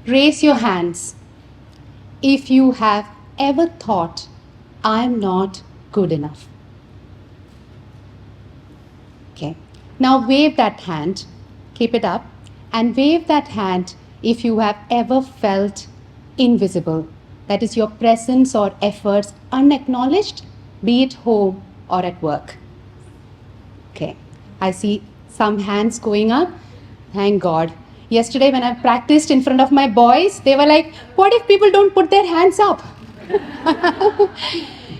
Raise your hands if you have ever thought, I'm not good enough. Okay. Now wave that hand, keep it up, and wave that hand if you have ever felt invisible. That is your presence or efforts unacknowledged, be it home or at work. Okay. I see some hands going up. Thank God. Yesterday when I practiced in front of my boys, they were like, what if people don't put their hands up?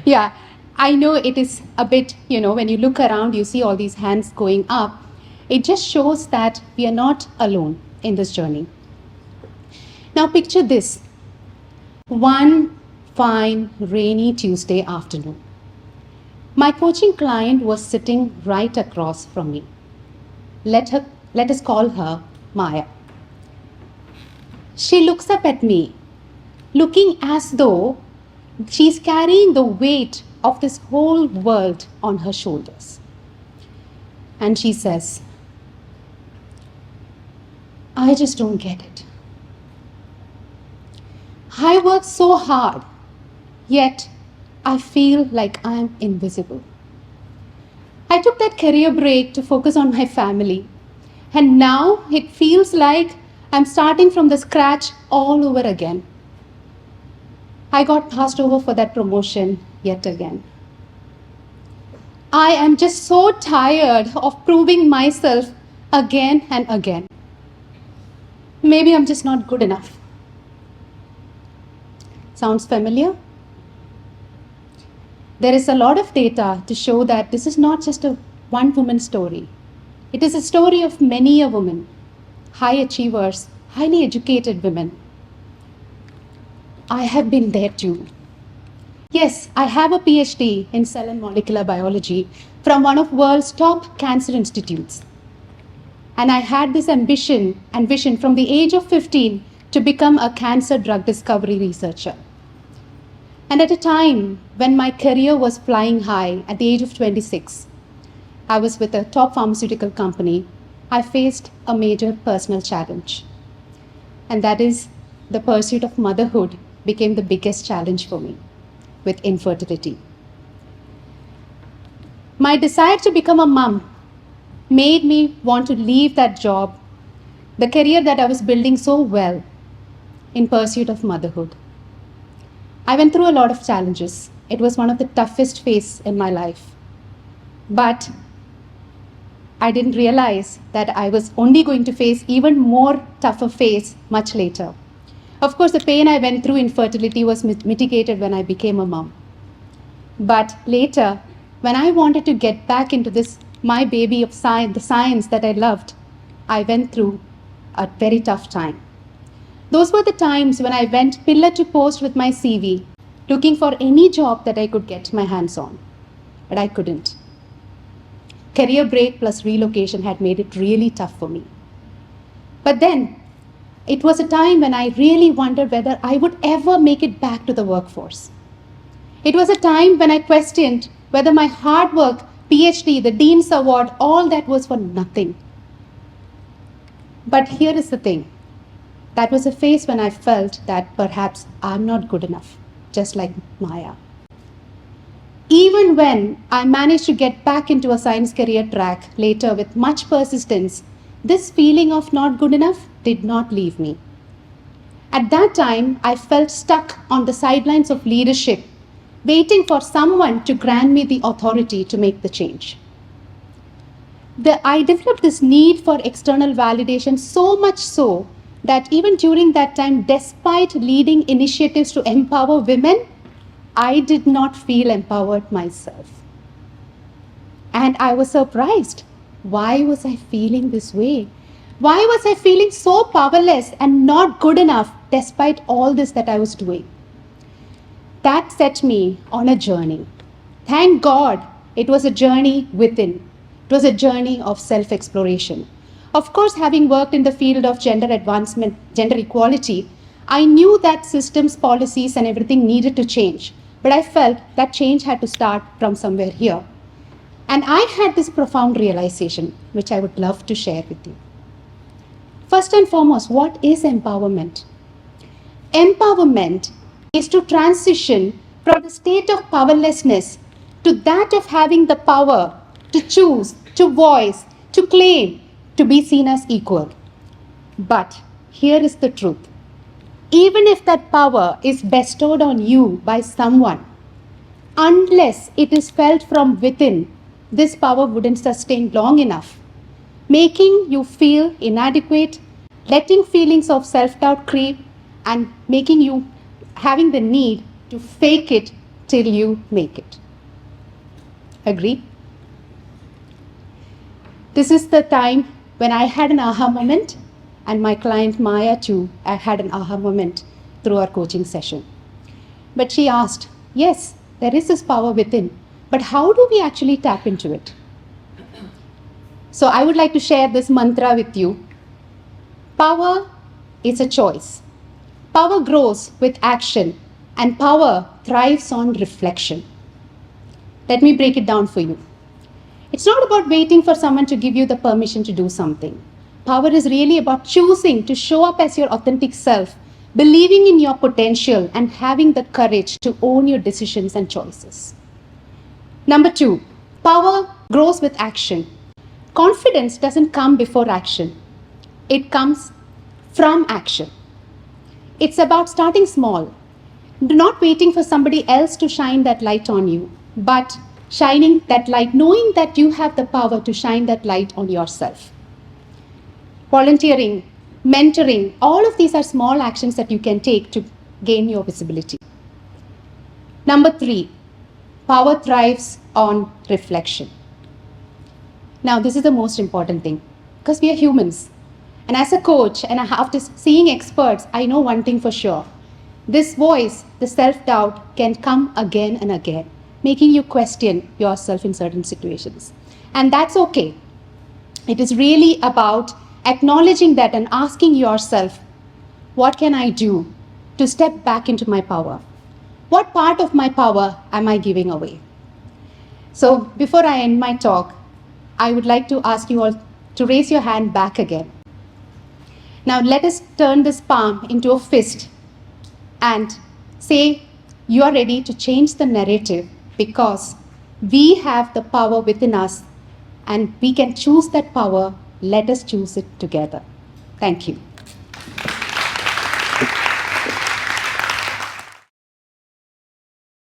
Yeah, I know it is a bit, when you look around, you see all these hands going up. It just shows that we are not alone in this journey. Now picture this. One fine rainy Tuesday afternoon. My coaching client was sitting right across from me. Let us call her Maya. She looks up at me, looking as though she's carrying the weight of this whole world on her shoulders. And she says, I just don't get it. I work so hard, yet I feel like I'm invisible. I took that career break to focus on my family, and now it feels like I'm starting from the scratch all over again. I got passed over for that promotion yet again. I am just so tired of proving myself again and again. Maybe I'm just not good enough. Sounds familiar? There is a lot of data to show that this is not just a one-woman story. It is a story of many a woman, high achievers, highly educated women. I have been there too. Yes, I have a PhD in cell and molecular biology from one of the world's top cancer institutes. And I had this ambition and vision from the age of 15 to become a cancer drug discovery researcher. And at a time when my career was flying high at the age of 26, I was with a top pharmaceutical company. I faced a major personal challenge. And that is the pursuit of motherhood became the biggest challenge for me with infertility. My desire to become a mom made me want to leave that job, the career that I was building so well in pursuit of motherhood. I went through a lot of challenges. It was one of the toughest phases in my life. But I didn't realize that I was only going to face even more tougher phase much later. Of course, the pain I went through in fertility was mitigated when I became a mom. But later, when I wanted to get back into this, my baby of science, the science that I loved, I went through a very tough time. Those were the times when I went pillar to post with my CV, looking for any job that I could get my hands on. But I couldn't. Career break plus relocation had made it really tough for me. But then, it was a time when I really wondered whether I would ever make it back to the workforce. It was a time when I questioned whether my hard work, PhD, the Dean's Award, all that was for nothing. But here is the thing. That was a phase when I felt that perhaps I'm not good enough, just like Maya. Even when I managed to get back into a science career track later with much persistence, this feeling of not good enough did not leave me. At that time, I felt stuck on the sidelines of leadership, waiting for someone to grant me the authority to make the change. I developed this need for external validation, so much so that even during that time, despite leading initiatives to empower women, I did not feel empowered myself. And I was surprised. Why was I feeling this way? Why was I feeling so powerless and not good enough despite all this that I was doing? That set me on a journey. Thank God it was a journey within. It was a journey of self-exploration. Of course, having worked in the field of gender advancement, gender equality, I knew that systems, policies, and everything needed to change. But I felt that change had to start from somewhere here. And I had this profound realization, which I would love to share with you. First and foremost, what is empowerment? Empowerment is to transition from the state of powerlessness to that of having the power to choose, to voice, to claim, to be seen as equal. But here is the truth. Even if that power is bestowed on you by someone, unless it is felt from within, this power wouldn't sustain long enough, making you feel inadequate, letting feelings of self-doubt creep, and making you having the need to fake it till you make it. Agree? This is the time when I had an aha moment, and my client Maya too, I had an aha moment through our coaching session. But she asked, yes, there is this power within, but how do we actually tap into it? So I would like to share this mantra with you. Power is a choice. Power grows with action, and power thrives on reflection. Let me break it down for you. It's not about waiting for someone to give you the permission to do something. Power is really about choosing to show up as your authentic self, believing in your potential, and having the courage to own your decisions and choices. Number 2, power grows with action. Confidence doesn't come before action. It comes from action. It's about starting small, not waiting for somebody else to shine that light on you, but shining that light, knowing that you have the power to shine that light on yourself. Volunteering, mentoring, all of these are small actions that you can take to gain your visibility. Number 3, power thrives on reflection. Now, this is the most important thing because we are humans. And as a coach, and after seeing experts, I know one thing for sure. This voice, the self-doubt, can come again and again, making you question yourself in certain situations. And that's okay. It is really about acknowledging that and asking yourself, what can I do to step back into my power? What part of my power am I giving away? So before I end my talk, I would like to ask you all to raise your hand back again. Now let us turn this palm into a fist and say you are ready to change the narrative because we have the power within us and we can choose that power. Let us choose it together. Thank you.